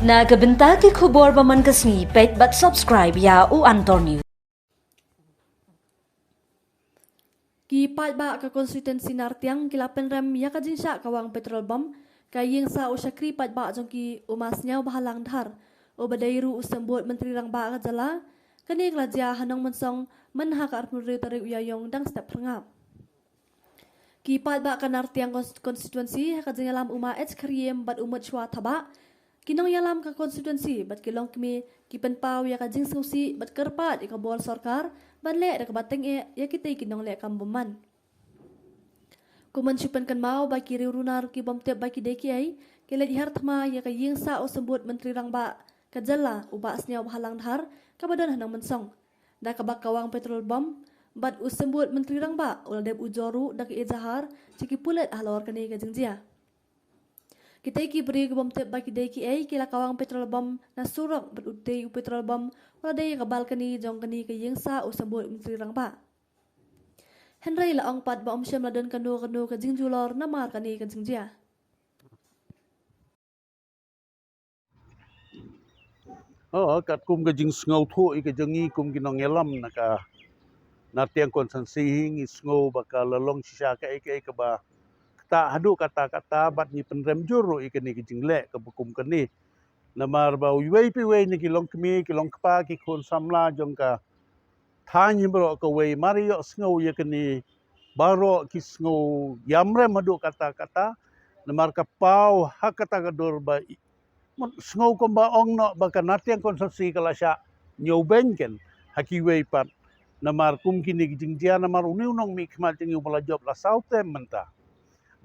Nagabenta ki khubor baman kasni pet but subscribe ya u Antor News. Ki ba ka constituency nartiang kilapen rem ya ka jinsha kawang petrol bom kaying sa usyakri ba jong ki umasnya bahalang dhar o badairu usambut menteri rang ba ka jala kanig lajia hanong mensong menha ka arpuri tarik uyayong dang step rangap. Ki ba ka nartiang constituency ka jingalam uma h kariem bat umut chwa thaba kinong yalam ka constituency bat kilong kmi kipen pau ya ka jing susi bat kerpat ika bol sarkar ban le da ka bateng e ya kitay kinong le kambuman. Kuman chupan kan mau ba ki runar ki bomte ba ki deki ai kele dihar thma ya ka ying sa o sembut menteri rang ba ka jalla uba asnya halang dhar ka badan hanang mensong da ka bak kawang petrol bom bat usembut menteri rang ba ul deb ujoru da ki ejahar ciki pulet ahlor kani ka jingjia. Kita ki beri ke bom tep baki deki ai kila kawang petrol bom na surok berudai petrol bom wala dai ka balkani jong kani ke yengsa usambut menteri rang ba. Henry la ong pat ba syam ladan kanu ka jingjulor na mar kani ka jingjia. Kat kum ke jing sngau thu ke jangi kum kinong elam naka natiang konsensi ngi sngau bakal lalong sisa ke ba ta hadu kata bat ni penrem juru ikeni ke jingle ke bukum keni namar ba wei pi wei ni kilong kmi kilong kpa ki khon samla jong ka thanyi bro ka wei mario sngau yakeni baro ki sngau yamrem hadu kata namar ka pau hakata gadur ba sngau ko ba ong no ba ka natiang konsensi kala sya nyobenken haki wei pat namar kum kini jingjia namar uniu nong mi khmal tingu bala job la sautem menta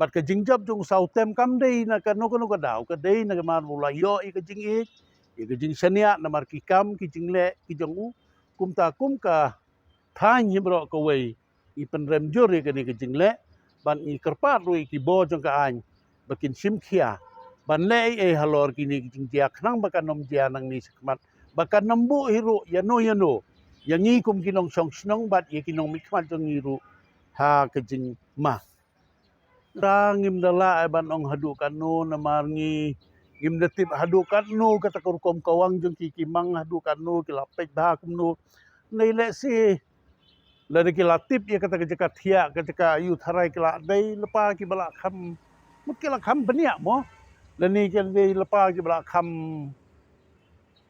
bat ka jingjab jung sautem kam dei na ka no ka dau ka dei na mar bula yo i ka jing i ka jing sania namar ki kam ki jingle ki jongu kum ta kum ka than hibro ka wei i penrem juri ka ni ka jingle ban i kerpat rui ki bo jong ka an bakin simkhia ban le halor ki ni jingjia khnang bakan nom dia nang ni sekmat bakan nambu hiru yano yang i kum kinong song snong bat ye kinong mikmat jong iru ha ka jing ma ngim dala ban ong hadu kanu namar ngi ngim detip hadu kanu kata kurkom kawang jong ki mang hadu kanu kilapet ba kumnu nei le si lari kilatip ya kata kejekat hiak ketika ayu tharai kila dai lepa ki bala kham mukila kham benia mo lani ke dei lepa ki bala kham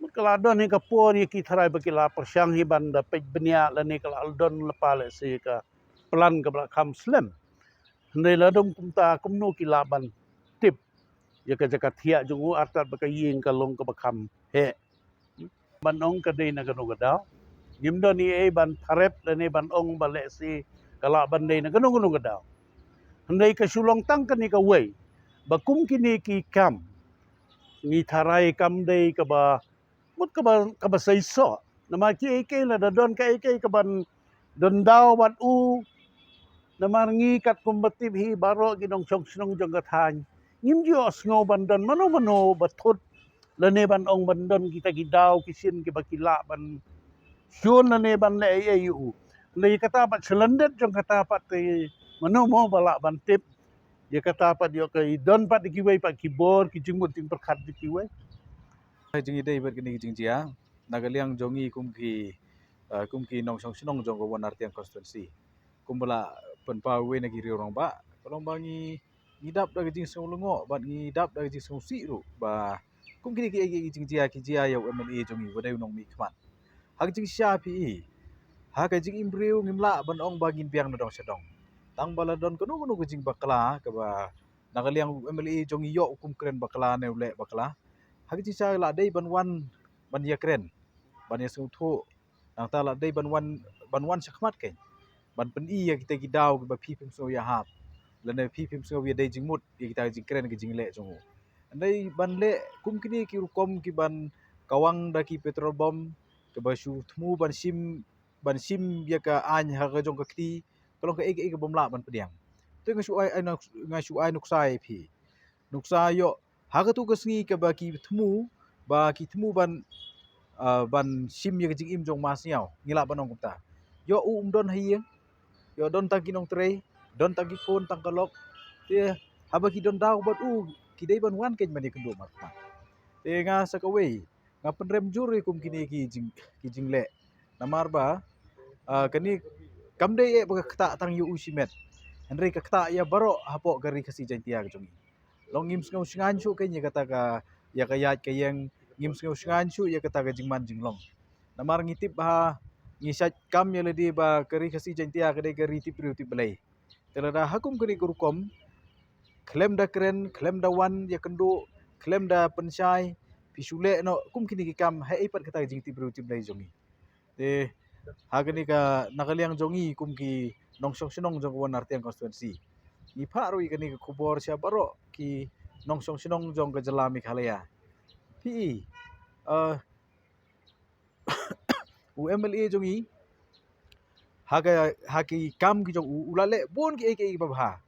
mukila don ni kapur ki tharai bakila persyang hiban da pej benia lani kala aldon lepa le si ka pelan ke bala kham slem Nei ladong kumta kumno kilaban tip ya ka jakat hiya jungu artat baka ying kalong ka bakam he banong ka dei na ganu gadaw gimdo ni ban tharep lani ban ong bale si kala ban dei na ganu gadaw handai ka sulong tang ka ni ka wei bakum kini ki kam ngi tharai kam dei ka ba mut ka ba sai so nama ki la da don ka ka ban don daw ban u namar ngi kat kumbatib hi baro ginong chong snong jong gathan ngim jo sngo bandon mano bathut lane ban ong bandon kita gidaw kisin ki bakila ban syun lane ban le yu le kata pat selendet jong kata pat mano mo bala ban tip ya kata pat yo kai don pat ki wei pat kibor ki jingmut jing perkhat ki wei jingi dei ber kini jingjia nagaliang jongi kumki nong song snong jong ko wanartiang constituency kumbala penpa we na giri orang ba kalau bangi ngidap da jing song lengo bat ngidap da jing song si ru ba kum kini ki jing jia ya MLA jongi wadai nong mi khman hak jing sya pi ha ka jing imbriu ngimla ban ong bagin piang na dong sedong tang bala don kono jing bakla ka ba nagaliang MLA jongi yo kum kren bakla ne ule bakla hak jing sya la dei ban ya kren ban ya sung thu nang ta la dei ban wan sakmat ke ban pen iya kita gidaw ba pipim so ya hap lana pipim so ya dai jingmut ya kita jingkren ke jingle jongo andai ban le kum kini ki rukom ki ban kawang da ki petrol bom ke ba shu thmu ban sim ya ka an ha ga jong ka kti kalau ka ek bom la ban pediang tu ngashu ai nuksai phi nuksa yo ha ga tu ka sngi ke ba ki thmu ban sim ya ka jing im jong mas nyao ngila ban ong ta yo don hiya yo don tagi nong tray don tagi phone tangkalok ye haba ki don daw bat ki dei ban wan ken mani kendo mat te nga sakaway nga penrem juri kum kini ki jingle namar ba kani kamde e baga kta tang yu usimet Henry kakta ya baro hapo gari kasi jantia jongi long ngim ngau singan chu ke nya kata ka ya kayat ke yang ngim ngau singan chu ya kata ka jingman jinglong namar ngitip ha ngisat kam ya ledi ba kari kasi jantia ke gari tip riu tip belai telada hakum kani gurukom klem da keren klem da wan ya kendo klem da pensyai pisule no kum kini ki kam hai ipat kata jing tip riu tip belai jongi te hagani ka nakaliang jongi kum ki nongsong sinong jong wan artiang konstituensi ni pha roi kani ka kubor sia baro ki nongsong sinong jong ka jalami khalaya pi UMLA jongi haki kam ki jong ulale bon ki eke babha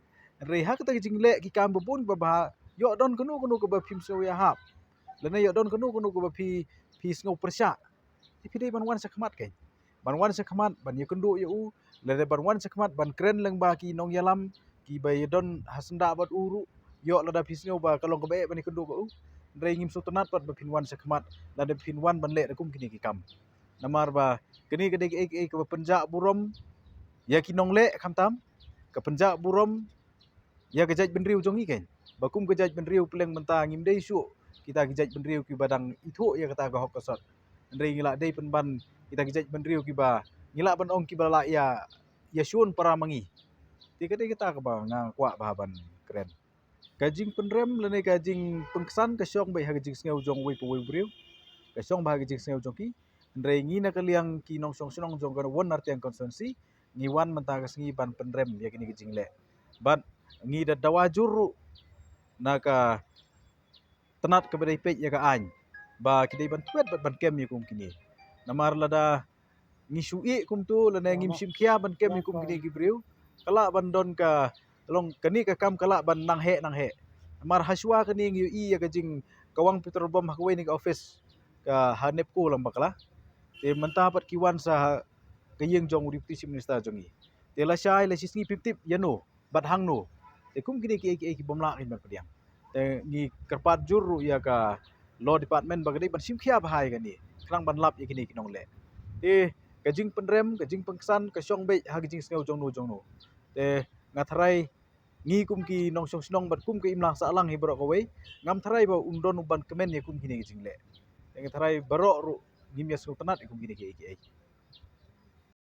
re hak ta jingle ki kam bon babha yo don kanu ka ba phim so ya hap lena yo don kanu ka ba phi sngo persya ti dei ban wan sakmat kai ban wan sakmat ban ye kendu ye u le ban wan sakmat ban kren leng ba ki nong yalam ki bay don hasenda bat uru yo lada pisngo ba kalong ka be ban kendu ba u re ngim so tonat pat ba phin wan sakmat lada phin wan ban le kum kini ki kam namar ba kini kede ek ka penja burom ya ki nong le kham tam ka penja burom ya ka jaj benriu jongi ken bakum ka jaj benriu pleng menta ngim dei su kita ki jaj benriu ki badang itho ya kata ga hok kasot re ngila dei penban kita ki jaj benriu ki ba ngila ban ong ki bala ya syun para mangi ti kede kita ka ba nga kwa ba ban keren kajing penrem lene kajing pengkesan ka syong bai ha kajing ngau jong wei po wei briu ka syong ba kajing ngau jong ki ndre ngi na kaliang ki nong song sinong jong ka won artiang konstituensi ngi wan menta ka sngi ban penrem ya kini kajing le ban ngi da dawajur naka tenat ke bedai pej ya ka an ba kidai ban tuet ban kem ya kum kini namar lada ngi sui kum tu lana ngim sim kia ban kem ya kum kini gibriu kala ban don ka long kani ka kam kala ban nang he namar haswa kani ngi i ya ka jing kawang petrol bom hakwai ni ka office ka hanep ko lam bakala te menta pat kiwan sa kayeng jong deputy chief minister jongi te la shai la sisngi piptip yano bat hang no te kum kini ki bomla in ban pediang te ni kerpat juru ya ka law department bagadi ban sim khia bahai gani krang ban lap ya kini kinong le te kajing penrem kajing pengkesan ka syong be ha kajing sneu jong no te ngatharai ngi kum ki nong song snong bat kum ki imlang sa alang hi bro ko wei ngam tharai ba undon uban kemen ya kum kini kajing le te ngatharai baro ru ngim ya su tanat kum kini ki